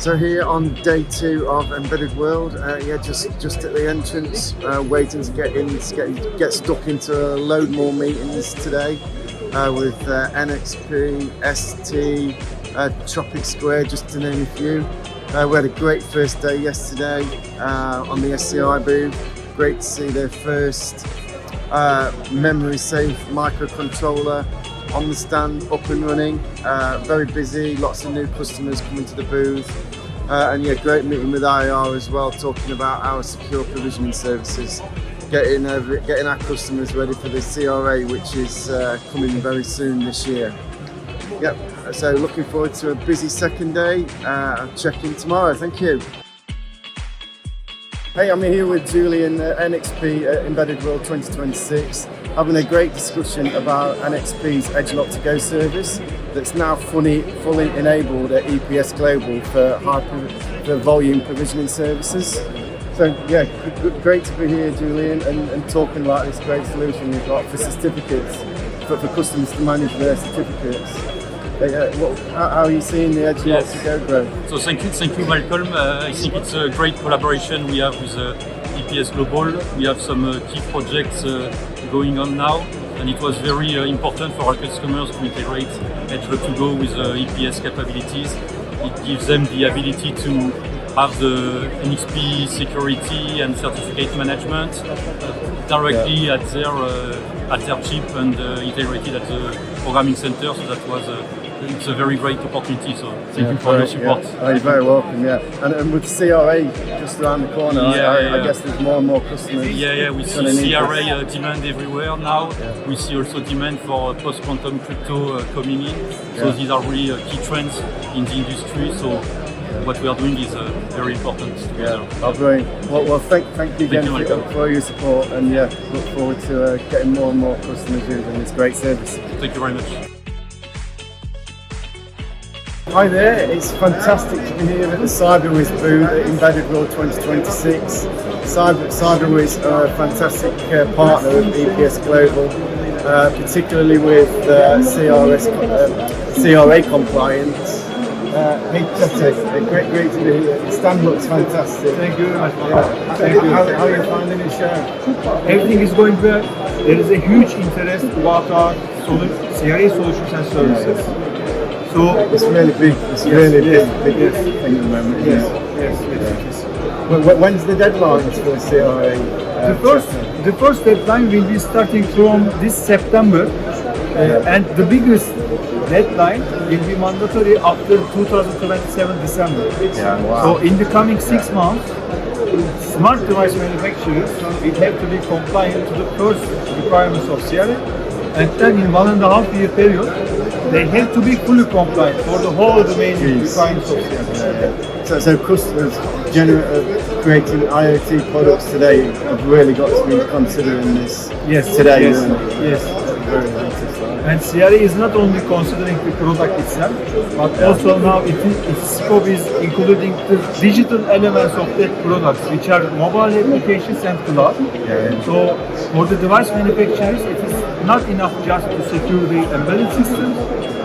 So here on day 2 of Embedded World, just at the entrance, waiting to get in, get stuck into a load more meetings today with NXP, ST, Tropic Square, just to name a few. We had a great first day yesterday on the SCI booth. Great to see their first memory safe microcontroller on the stand, up and running. Very busy, lots of new customers coming to the booth. And yeah, great meeting with IR as well, talking about our secure provisioning services, getting our customers ready for the CRA, which is coming very soon this year. Yep, so looking forward to a busy second day. I'll check in tomorrow, thank you. Hey, I'm here with Julian at NXP at Embedded World 2026, having a great discussion about NXP's EdgeLock2Go service that's now fully enabled at EPS Global for volume provisioning services. So yeah, great to be here, Julian, and talking about this great solution we've got for certificates, for customers to manage their certificates. How are you seeing the EdgeLock2Go growth? So thank you, Malcolm. I think it's a great collaboration we have with EPS Global. We have some key projects going on now, and it was very important for our customers to integrate EdgeLock2Go with EPS capabilities. It gives them the ability to have the NXP security and certificate management directly at their chip and integrated at the programming center. So that was it's a very great opportunity. So thank you for your support. Yeah. You're very welcome. Yeah, and with CRA just around the corner, I guess there's more and more customers. Yeah. We see CRA demand everywhere now. Yeah. We see also demand for post-quantum crypto coming in. So these are really key trends in the industry. So what we are doing is very important together. Yeah, brilliant. Well, thank you again for your support, and look forward to getting more and more customers using this great service. Thank you very much. Hi there, it's fantastic to be here at the CyberWiz booth at Embedded World 2026. CyberWiz are a fantastic partner of EPS Global, particularly with CRA compliance. Hey, great to be here. The stand looks fantastic. Thank you very much. How are you finding the show? Everything is going well. There is a huge interest about our CRA solutions and services. So it's really big. It's really big thing at the moment. Yes. When's the deadlines for the CRA? The first deadline will be starting from this September, and the biggest deadline will be mandatory after 2027 December. Yeah, wow. So in the coming 6 months, smart device manufacturers will have to be compliant to the first requirements of CRA, and then in 1.5 year period, they have to be fully compliant for the whole remaining requirements of CRA. So customers creating IoT products today have really got to be considering this today. Yes. And CRA is not only considering the product itself, but also now its scope is including the digital elements of that product, which are mobile applications and cloud. So for the device manufacturers, it is not enough just to secure the embedded systems,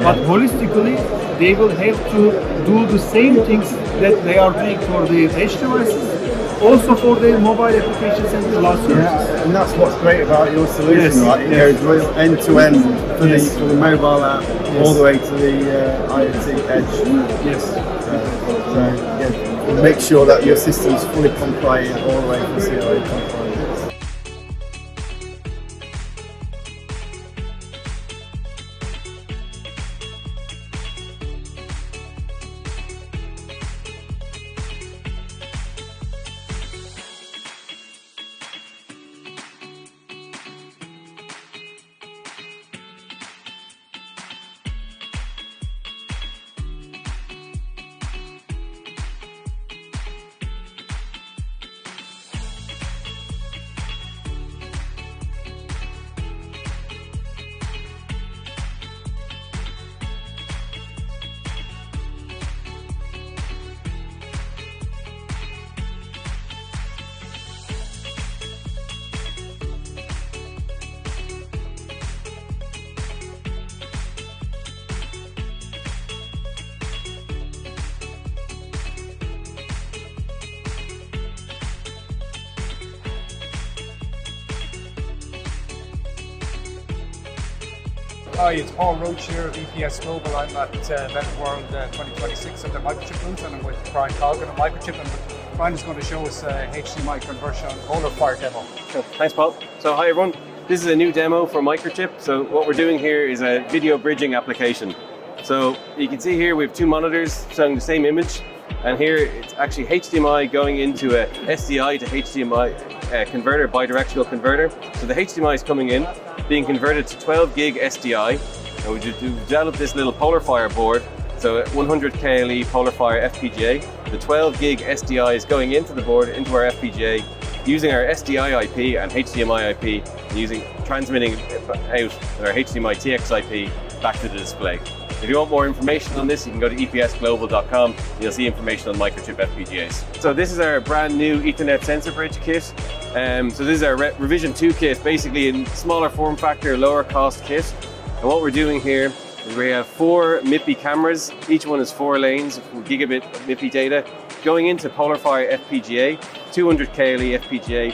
but holistically they will have to do the same things that they are doing for their edge devices, also for their mobile applications and cloud services. And that's what's great about your solution, right? It goes real end-to-end for the mobile app all the way to the IoT edge. Yes. So make sure that your system's fully compliant all the way to CRA compliant. Hi, it's Paul Roach here of EPS Global. I'm at Embedded World 2026 at the Microchip booth, and I'm with Brian Colgan at Microchip, and Brian is going to show us a HDMI conversion polar fire demo. Cool. Thanks, Paul. So hi everyone. This is a new demo for Microchip. So what we're doing here is a video bridging application. So you can see here we have two monitors showing the same image, and here it's actually HDMI going into a SDI to HDMI converter, bidirectional converter. So the HDMI is coming in, being converted to 12 gig SDI, and we developed this little PolarFire board. So 100 KLE PolarFire FPGA. The 12 gig SDI is going into the board, into our FPGA, using our SDI IP and HDMI IP, and transmitting out our HDMI TX IP back to the display. If you want more information on this, you can go to epsglobal.com and you'll see information on Microchip FPGAs. So this is our brand new Ethernet sensor bridge kit. So this is our revision 2 kit, basically in smaller form factor, lower cost kit. And what we're doing here is we have 4 MIPI cameras. Each one is 4 lanes of gigabit MIPI data going into PolarFire FPGA, 200 KLE FPGA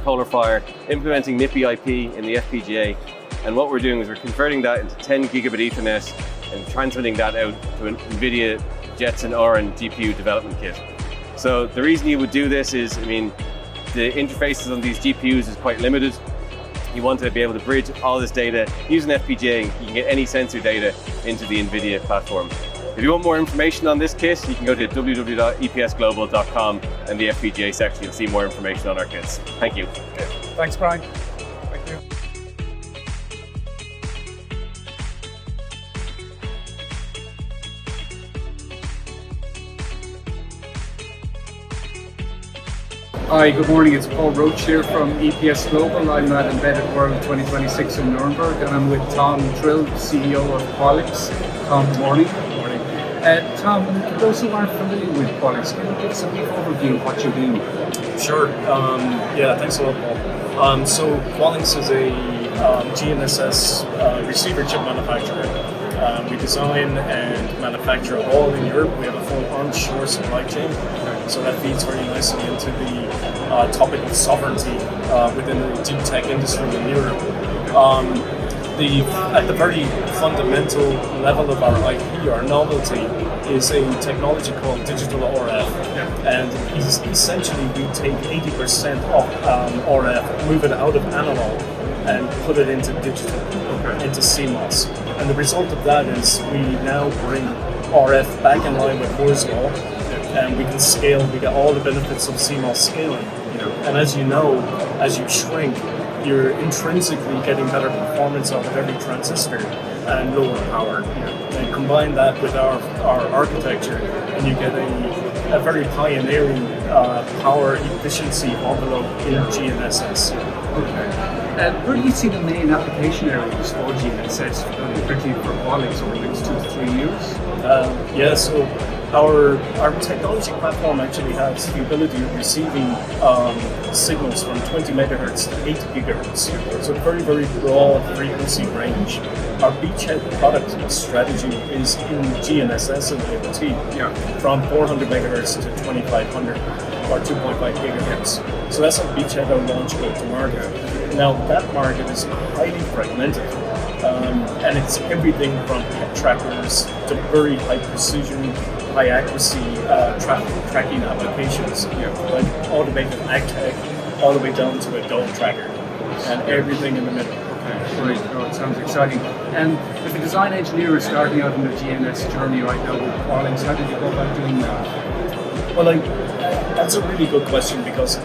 PolarFire, implementing MIPI IP in the FPGA. And what we're doing is we're converting that into 10 gigabit Ethernet and transmitting that out to an NVIDIA Jetson Orin GPU development kit. So the reason you would do this is, the interfaces on these GPUs is quite limited. You want to be able to bridge all this data using FPGA. You can get any sensor data into the NVIDIA platform. If you want more information on this kit, you can go to www.epsglobal.com and the FPGA section. You'll see more information on our kits. Thank you. Okay. Thanks, Brian. Thank you. Hi, good morning. It's Paul Roach here from EPS Global. I'm at Embedded World 2026 in Nuremberg, and I'm with Tom Trill, CEO of Qualix. Tom, good morning. Good morning. Tom, for those who aren't familiar with Qualix, can you give us a brief overview of what you do? Sure. Yeah, thanks a lot, Paul. So Qualix is a GNSS receiver chip manufacturer. We design and manufacture all in Europe. We have a full onshore supply chain. So that feeds very nicely into the topic of sovereignty within the deep tech industry in Europe. At the very fundamental level of our IP, our novelty is a technology called digital RF. And essentially we take 80% of RF, move it out of analog, and put it into digital, into CMOS. And the result of that is we now bring RF back in line with Moore's law, and we can scale. We get all the benefits of CMOS scaling. And as you know, as you shrink, you're intrinsically getting better performance out of every transistor and lower power. And combine that with our architecture, and you get a very pioneering power efficiency envelope in GNSS. Where do you see the main application areas for GNSS, particularly for Qualix, over the next 2 to 3 years? So our technology platform actually has the ability of receiving signals from 20 megahertz to 80 gigahertz. So very, very broad frequency range. Our beachhead product strategy is in GNSS and IoT, from 400 megahertz to 2500 or 2.5 gigahertz. So that's our beachhead, our launch go-to-market. Now that market is highly fragmented, and it's everything from pet trackers to very high precision, high accuracy traffic tracking applications, like automated ag tag, all the way down to a dog tracker, and everything in the middle. Great, it sounds exciting. And if a design engineer is starting out in the GNS journey right now with Qualix, how did you go about doing that? Well, that's a really good question, because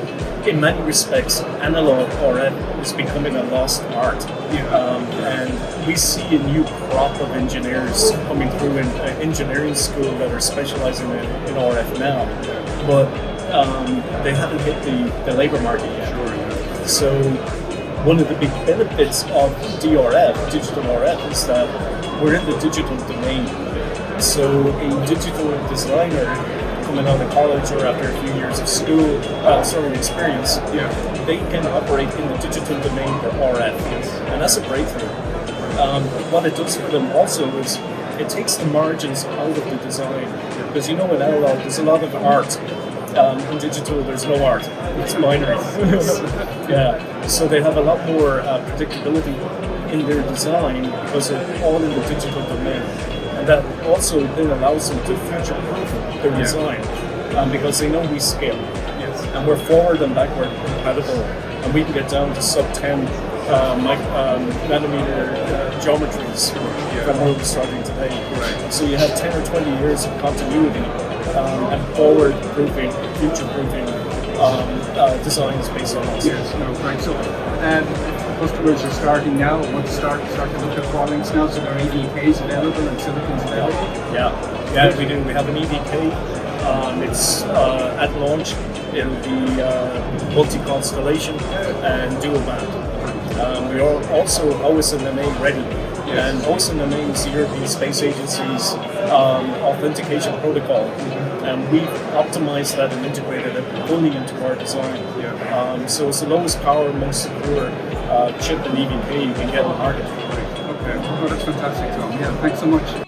in many respects, analog RF is becoming a lost art. And we see a new crop of engineers coming through in engineering school that are specializing in RF now, but they haven't hit the labor market yet. So one of the big benefits of DRF, digital RF, is that we're in the digital domain. So a digital designer coming out of college or after a few years of school, experience, they can operate in the digital domain for RF, and that's a breakthrough. What it does for them also is it takes the margins out of the design, because in analog there's a lot of art. In digital there's no art, it's binary. So they have a lot more predictability in their design because they're all in the digital domain. And that also then allows them to future-proof their design because they know we scale. Yes. And we're forward and backward compatible, and we can get down to sub-10 nanometer geometries from where we're starting today. Right. So you have 10 or 20 years of continuity and forward-proofing, future-proofing designs based on us. Yes, no, great. So customers are starting now, want to start to look at Qualings now, so there are EDKs available and silicons available? Yeah, we do. We have an EDK. It's at launch. It'll be multi-constellation and dual band. We are also OSNMA ready. Yes. And OSNMA is the European Space Agency's authentication protocol. And we've optimized that and integrated it fully into our design. So it's the lowest power, most secure chip and EDK you can get in the market. Okay, well, that's fantastic, Tom. Yeah, thanks so much.